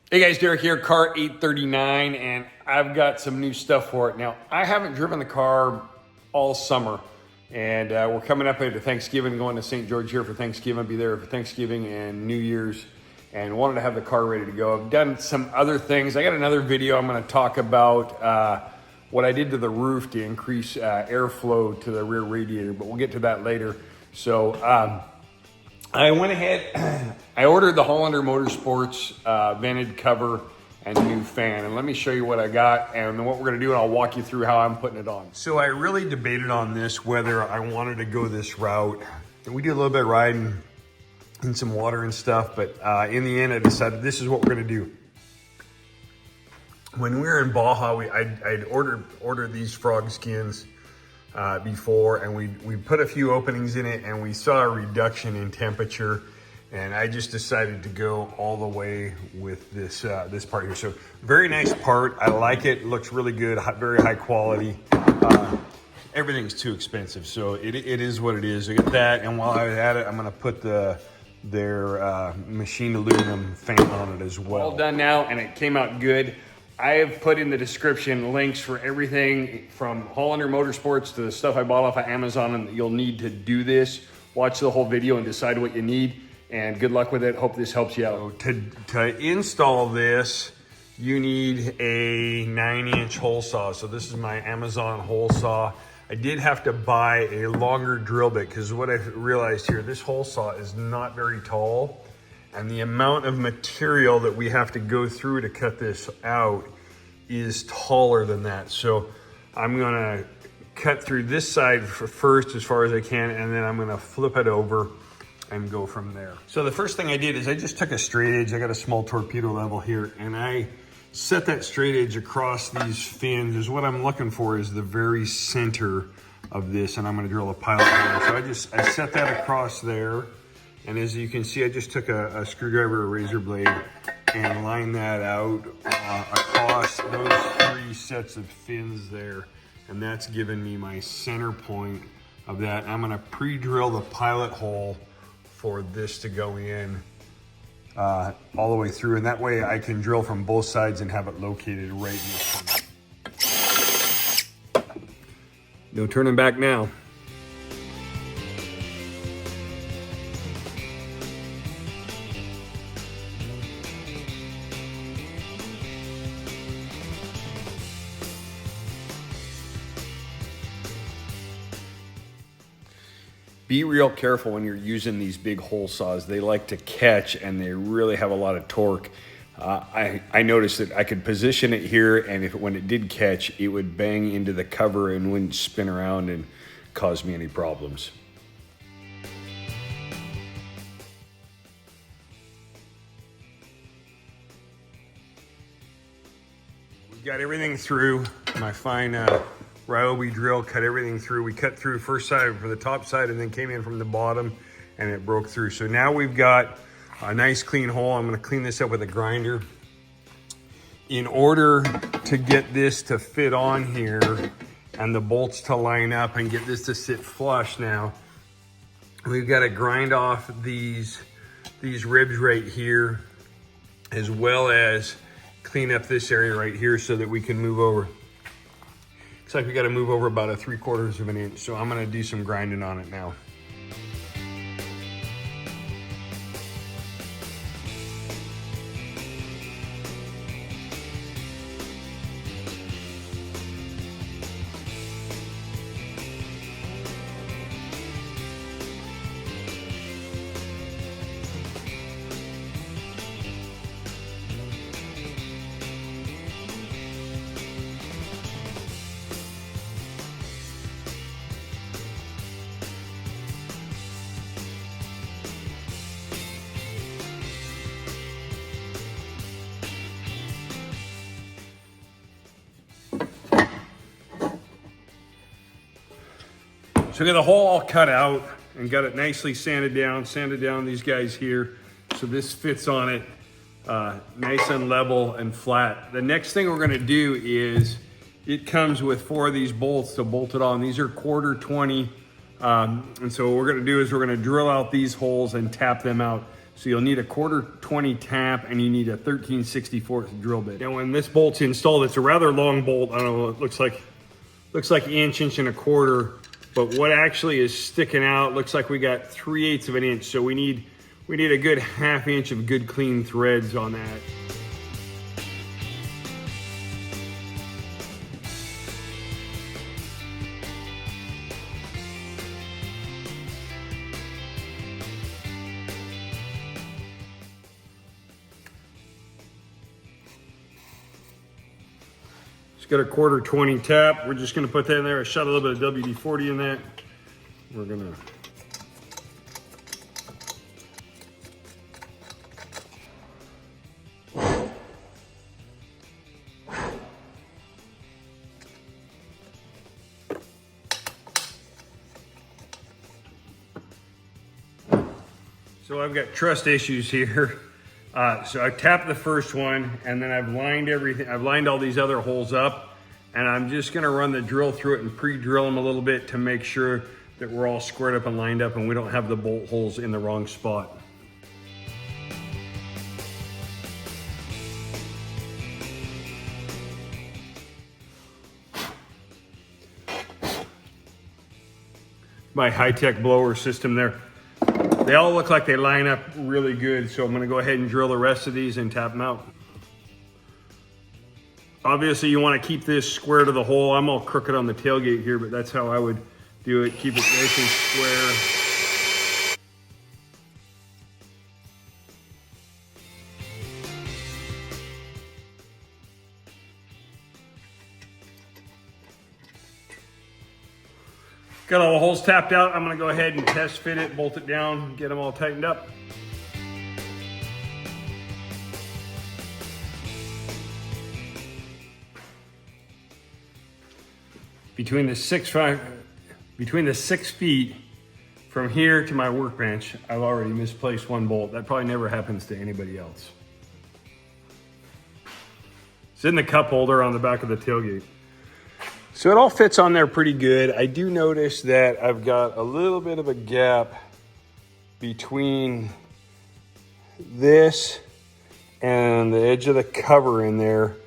Hey guys, Derek here, car 839, and I've got some new stuff for it. Now, I haven't driven the car all summer, and we're coming up into Thanksgiving, going to St. George here for Thanksgiving, be there for Thanksgiving and New Year's, and wanted to have the car ready to go. I've done some other things. I got another video I'm gonna talk about what I did to the roof to increase airflow to the rear radiator, but we'll get to that later. So, I went ahead, I ordered the Hollander Motorsports vented cover and new fan. And let me show you what I got and what we're gonna do, and I'll walk you through how I'm putting it on. So I really debated on this, whether I wanted to go this route. And we did a little bit of riding in some water and stuff, but in the end I decided this is what we're gonna do. When we were in Baja, I'd ordered these frog skins before, and we put a few openings in it, and we saw a reduction in temperature, and I just decided to go all the way with this this part here. So very nice part. I like it. It looks really good. Very high quality. Everything's too expensive, so it is what it is. I get that, and while I was at it, I'm gonna put their machined aluminum fan on it as well. All done now, and it came out good. I have put in the description links for everything from Hollander Motorsports to the stuff I bought off of Amazon, and you'll need to do this. Watch the whole video and decide what you need, and good luck with it. Hope this helps you out. So to install this, you need a 9-inch hole saw. So this is my Amazon hole saw. I did have to buy a longer drill bit, because what I realized here, this hole saw is not very tall. And the amount of material that we have to go through to cut this out is taller than that. So I'm gonna cut through this side first as far as I can, and then I'm gonna flip it over and go from there. So the first thing I did is I just took a straight edge. I got a small torpedo level here, and I set that straight edge across these fins. Is what I'm looking for is the very center of this, and I'm gonna drill a pilot hole. So I set that across there. And as you can see, I just took a screwdriver, a razor blade, and lined that out across those 3 sets of fins there. And that's given me my center point of that. And I'm gonna pre-drill the pilot hole for this to go in all the way through. And that way I can drill from both sides and have it located right in the corner. No turning back now. Be real careful when you're using these big hole saws. They like to catch, and they really have a lot of torque. I noticed that I could position it here, and when it did catch, it would bang into the cover and wouldn't spin around and cause me any problems. We've got everything through. My fine Ryobi drill cut everything through. We cut through first side for the top side, and then came in from the bottom, and it broke through. So now we've got a nice clean hole. I'm gonna clean this up with a grinder. In order to get this to fit on here and the bolts to line up and get this to sit flush now, we've got to grind off these ribs right here, as well as clean up this area right here so that we can move over. Looks like we got to move over about a 3/4 of an inch. So I'm going to do some grinding on it now. So I got the hole all cut out and got it nicely sanded down these guys here. So this fits on it nice and level and flat. The next thing we're gonna do is, it comes with 4 of these bolts to bolt it on. These are 1/4 20. And so what we're gonna do is we're gonna drill out these holes and tap them out. So you'll need a 1/4-20 tap, and you need a 13/64 drill bit. Now when this bolt's installed, it's a rather long bolt. I don't know, it looks like inch and a quarter, but what actually is sticking out looks like we got 3/8 of an inch. So we need a good 1/2 inch of good clean threads on that. Got a 1/4-20 tap. We're just gonna put that in there. I shot a little bit of WD-40 in that. We're gonna So I've got trust issues here. So I tapped the first one, and then I've lined everything. I've lined all these other holes up, and I'm just gonna run the drill through it and pre-drill them a little bit to make sure that we're all squared up and lined up and we don't have the bolt holes in the wrong spot. My high-tech blower system there. They all look like they line up really good, so I'm gonna go ahead and drill the rest of these and tap them out. Obviously you wanna keep this square to the hole. I'm all crooked on the tailgate here, but that's how I would do it. Keep it nice and square. Got all the holes tapped out. I'm gonna go ahead and test fit it, bolt it down, get them all tightened up. Between the 6 feet from here to my workbench, I've already misplaced one bolt. That probably never happens to anybody else. It's in the cup holder on the back of the tailgate. So it all fits on there pretty good. I do notice that I've got a little bit of a gap between this and the edge of the cover in there.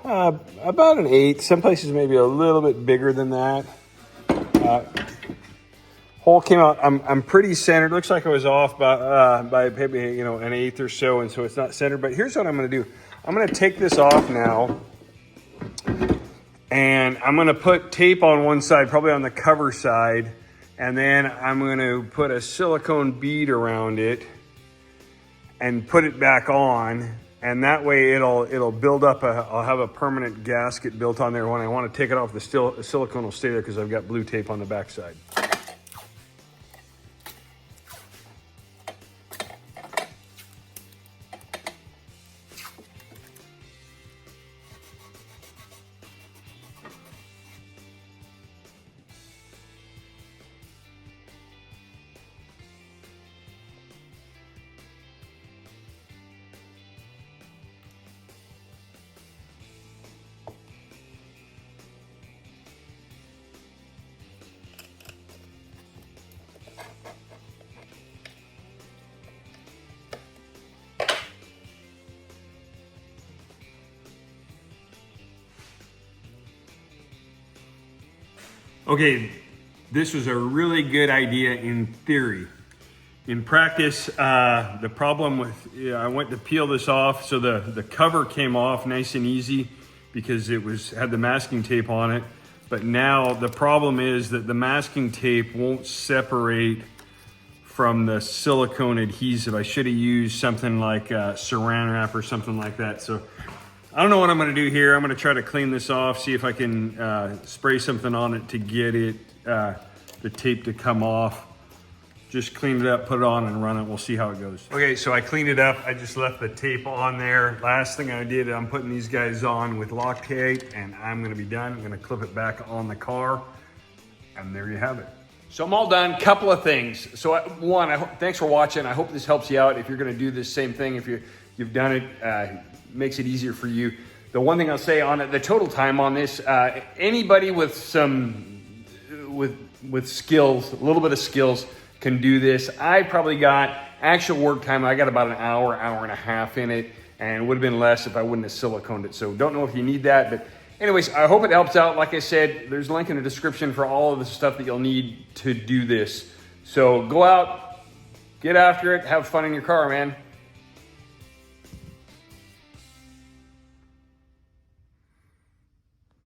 About an 1/8. Some places maybe a little bit bigger than that. Hole came out. I'm pretty centered. Looks like I was off by maybe an 1/8 or so, and so it's not centered. But here's what I'm going to do. I'm going to take this off now. And I'm gonna put tape on one side, probably on the cover side, and then I'm gonna put a silicone bead around it and put it back on, and that way it'll build up. I'll have a permanent gasket built on there. When I want to take it off, the silicone will stay there because I've got blue tape on the back side. Okay, this was a really good idea in theory. In practice, the problem with, I went to peel this off, so the cover came off nice and easy because it had the masking tape on it. But now the problem is that the masking tape won't separate from the silicone adhesive. I should have used something like saran wrap or something like that. So I don't know what I'm gonna do here. I'm gonna try to clean this off, see if I can spray something on it to get it, the tape to come off. Just clean it up, put it on and run it. We'll see how it goes. Okay, so I cleaned it up. I just left the tape on there. Last thing I did, I'm putting these guys on with Loctite and I'm gonna be done. I'm gonna clip it back on the car and there you have it. So I'm all done. Couple of things. So one, thanks for watching. I hope this helps you out if you're gonna do this same thing. If you've done it, makes it easier for you. The one thing I'll say on it, the total time on this, anybody with with skills, a little bit of skills, can do this. I probably got Actual work time, I got about an hour, hour and a half in it, and it would have been less if I wouldn't have siliconed it. So don't know if you need that, but anyways, I hope it helps out. Like I said, there's a link in the description for all of the stuff that you'll need to do this. So go out, get after it, have fun in your car, man.